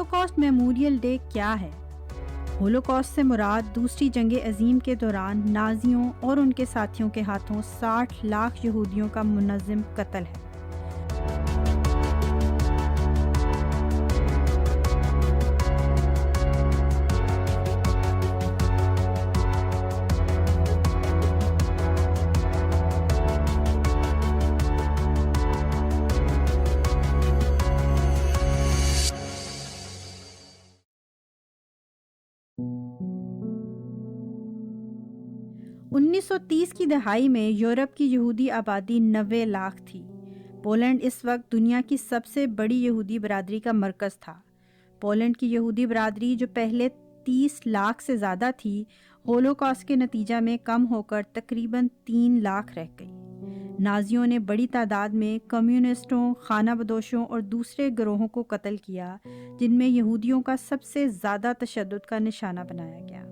Holocaust memorial day کیا ہے؟ Holocaust سے مراد دوسری جنگ عظیم کے دوران نازیوں اور ان کے ساتھیوں کے ہاتھوں 60 لاکھ یہودیوں کا منظم قتل ہے۔ 1930 کی دہائی میں یورپ کی یہودی آبادی 90 لاکھ تھی۔ پولینڈ اس وقت دنیا کی سب سے بڑی یہودی برادری کا مرکز تھا۔ پولینڈ کی یہودی برادری جو پہلے 30 لاکھ سے زیادہ تھی، ہولوکاسٹ کے نتیجہ میں کم ہو کر تقریباً 3 لاکھ رہ گئی۔ نازیوں نے بڑی تعداد میں کمیونسٹوں، خانہ بدوشوں اور دوسرے گروہوں کو قتل کیا، جن میں یہودیوں کا سب سے زیادہ تشدد کا نشانہ بنایا گیا۔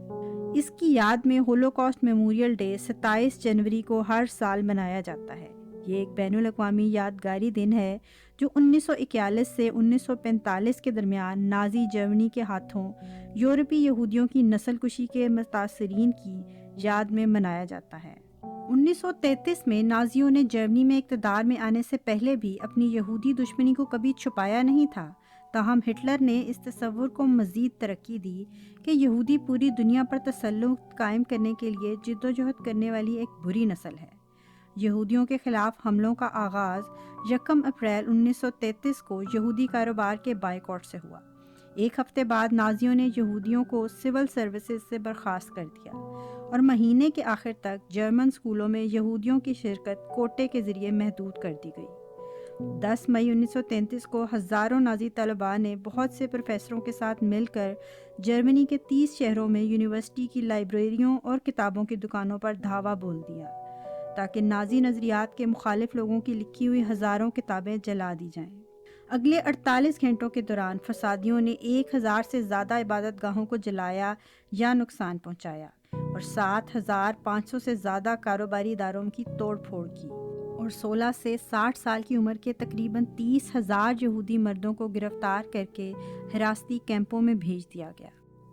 اس کی یاد میں ہولوکاسٹ میموریل ڈے 27 جنوری کو ہر سال منایا جاتا ہے۔ یہ ایک بین الاقوامی یادگاری دن ہے جو 1941 سے 1945 کے درمیان نازی جرمنی کے ہاتھوں یورپی یہودیوں کی نسل کشی کے متاثرین کی یاد میں منایا جاتا ہے۔ 1933 میں نازیوں نے جرمنی میں اقتدار میں آنے سے پہلے بھی اپنی یہودی دشمنی کو کبھی چھپایا نہیں تھا، تاہم ہٹلر نے اس تصور کو مزید ترقی دی کہ یہودی پوری دنیا پر تسلط قائم کرنے کے لیے جدوجہد کرنے والی ایک بری نسل ہے۔ یہودیوں کے خلاف حملوں کا آغاز 1 اپریل 1933 کو یہودی کاروبار کے بائیکاٹ سے ہوا۔ ایک ہفتے بعد نازیوں نے یہودیوں کو سول سروسز سے برخاست کر دیا اور مہینے کے آخر تک جرمن اسکولوں میں یہودیوں کی شرکت کوٹے کے ذریعے محدود کر دی گئی۔ 10 مئی 1933 کو ہزاروں نازی طلباء نے بہت سے پروفیسروں کے ساتھ مل کر جرمنی کے 30 شہروں میں یونیورسٹی کی لائبریریوں اور کتابوں کی دکانوں پر دھاوا بول دیا تاکہ نازی نظریات کے مخالف لوگوں کی لکھی ہوئی ہزاروں کتابیں جلا دی جائیں۔ اگلے 48 گھنٹوں کے دوران فسادیوں نے 1000 سے زیادہ عبادت گاہوں کو جلایا یا نقصان پہنچایا اور 7500 سے زیادہ کاروباری اداروں کی توڑ پھوڑ کی اور 16 سے 60 سال کی عمر کے تقریباً 30,000 یہودی مردوں کو گرفتار کر کے حراستی کیمپوں میں بھیج دیا گیا۔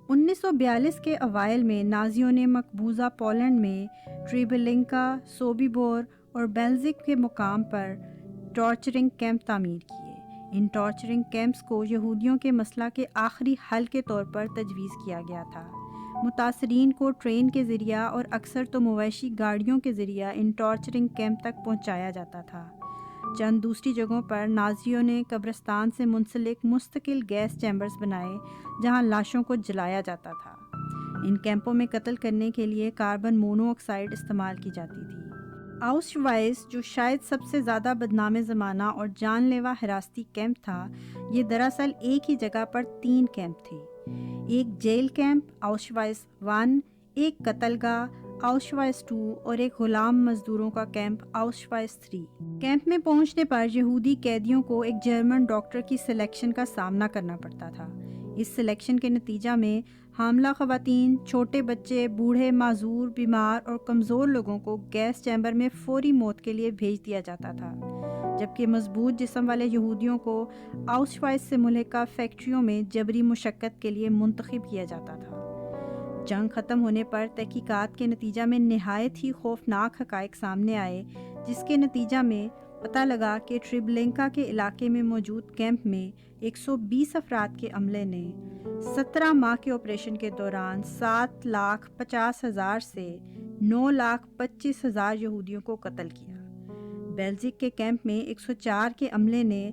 1942 کے اوائل میں نازیوں نے مقبوضہ پولینڈ میں ٹریبلینکا، سوبیبور اور بیلزک کے مقام پر ٹارچرنگ کیمپ تعمیر کیے۔ ان ٹارچرنگ کیمپس کو یہودیوں کے مسئلہ کے آخری حل کے طور پر تجویز کیا گیا تھا۔ متاثرین کو ٹرین کے ذریعہ اور اکثر تو مویشی گاڑیوں کے ذریعہ ان ٹارچرنگ کیمپ تک پہنچایا جاتا تھا۔ چند دوسری جگہوں پر نازیوں نے قبرستان سے منسلک مستقل گیس چیمبرز بنائے جہاں لاشوں کو جلایا جاتا تھا۔ ان کیمپوں میں قتل کرنے کے لیے کاربن مونو آکسائڈ استعمال کی جاتی تھی۔ آؤشوائٹس، جو شاید سب سے زیادہ بدنام زمانہ اور جان لیوا حراستی کیمپ تھا، یہ دراصل ایک ہی جگہ پر 3 کیمپ تھے۔ ایک جیل کیمپ آؤشوائٹس 1، ایک قتل گاہ آؤشوائٹس 2 اور ایک غلام مزدوروں کا کیمپ آؤشوائٹس 3۔ کیمپ میں پہنچنے پر یہودی قیدیوں کو ایک جرمن ڈاکٹر کی سلیکشن کا سامنا کرنا پڑتا تھا۔ اس سلیکشن کے نتیجہ میں حاملہ خواتین، چھوٹے بچے، بوڑھے، معذور، بیمار اور کمزور لوگوں کو گیس چیمبر میں فوری موت کے لیے بھیج دیا جاتا تھا، جبکہ مضبوط جسم والے یہودیوں کو آؤشوائٹس سے ملحقہ فیکٹریوں میں جبری مشقت کے لیے منتخب کیا جاتا تھا۔ جنگ ختم ہونے پر تحقیقات کے نتیجہ میں نہایت ہی خوفناک حقائق سامنے آئے، جس کے نتیجہ میں پتہ لگا کہ ٹریبلینکا کے علاقے میں موجود کیمپ میں 120 افراد کے عملے نے 17 ماہ کے آپریشن کے دوران 7,50,000 سے 9,25,000 یہودیوں کو قتل کیا۔ بیلزک کے کیمپ میں 104 کے عملے نے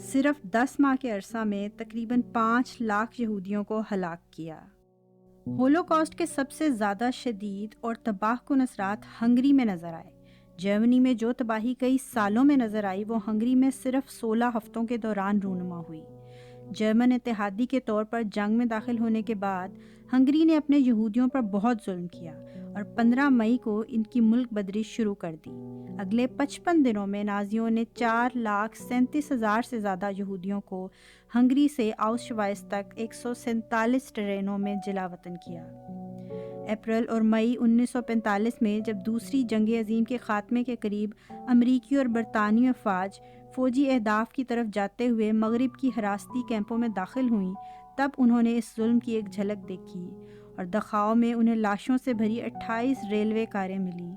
صرف 10 ماہ کے عرصہ میں تقریباً 5 لاکھ یہودیوں کو ہلاک کیا۔ ہولوکاسٹ کے سب سے زیادہ شدید اور تباہ کن اثرات ہنگری میں نظر آئے۔ جرمنی میں جو تباہی کئی سالوں میں نظر آئی، وہ ہنگری میں صرف 16 ہفتوں کے دوران رونما ہوئی۔ جرمن اتحادی کے طور پر جنگ میں داخل ہونے کے بعد ہنگری نے اپنے یہودیوں پر بہت ظلم کیا اور 15 مئی کو ان کی ملک بدری شروع کر دی۔ اگلے 55 دنوں میں نازیوں نے 4,37,000 سے زیادہ یہودیوں کو ہنگری سے آؤشوائٹس تک 147 ٹرینوں میں جلا وطن کیا۔ اپریل اور مئی 1945 میں جب دوسری جنگ عظیم کے خاتمے کے قریب امریکی اور برطانوی افواج فوجی اہداف کی طرف جاتے ہوئے مغرب کی حراستی کیمپوں میں داخل ہوئیں تب انہوں نے اس ظلم کی ایک جھلک دیکھی، اور دخاؤ میں انہیں لاشوں سے بھری 28 ریلوے کاریں ملیں۔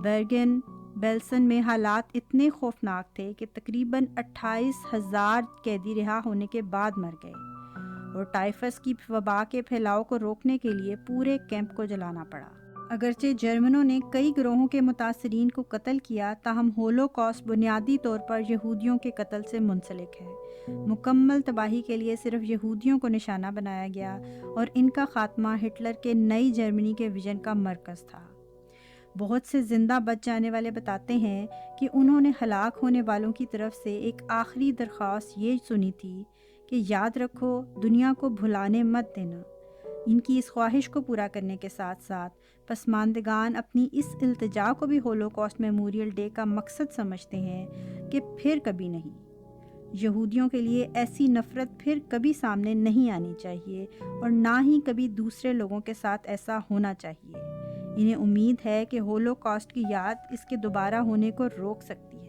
برگن بیلسن میں حالات اتنے خوفناک تھے کہ تقریباً 28,000 قیدی رہا ہونے کے بعد مر گئے، اور ٹائفس کی وبا کے پھیلاؤ کو روکنے کے لیے پورے کیمپ کو جلانا پڑا۔ اگرچہ جرمنوں نے کئی گروہوں کے متاثرین کو قتل کیا، تاہم ہولوکاسٹ بنیادی طور پر یہودیوں کے قتل سے منسلک ہے۔ مکمل تباہی کے لیے صرف یہودیوں کو نشانہ بنایا گیا، اور ان کا خاتمہ ہٹلر کے نئی جرمنی کے ویژن کا مرکز تھا۔ بہت سے زندہ بچ جانے والے بتاتے ہیں کہ انہوں نے ہلاک ہونے والوں کی طرف سے ایک آخری درخواست یہ سنی تھی کہ یاد رکھو، دنیا کو بھلانے مت دینا۔ ان کی اس خواہش کو پورا کرنے کے ساتھ ساتھ پسماندگان اپنی اس التجا کو بھی ہولوکاسٹ میموریل ڈے کا مقصد سمجھتے ہیں کہ پھر کبھی نہیں، یہودیوں کے لیے ایسی نفرت پھر کبھی سامنے نہیں آنی چاہیے، اور نہ ہی کبھی دوسرے لوگوں کے ساتھ ایسا ہونا چاہیے۔ انہیں امید ہے کہ ہولوکاسٹ کی یاد اس کے دوبارہ ہونے کو روک سکتی ہے۔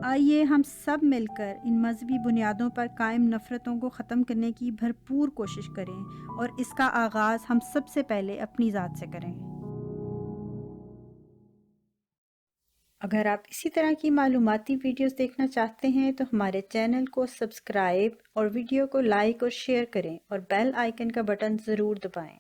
آئیے ہم سب مل کر ان مذہبی بنیادوں پر قائم نفرتوں کو ختم کرنے کی بھرپور کوشش کریں، اور اس کا آغاز ہم سب سے پہلے اپنی ذات سے کریں۔ اگر آپ اسی طرح کی معلوماتی ویڈیوز دیکھنا چاہتے ہیں تو ہمارے چینل کو سبسکرائب اور ویڈیو کو لائک اور شیئر کریں، اور بیل آئیکن کا بٹن ضرور دبائیں۔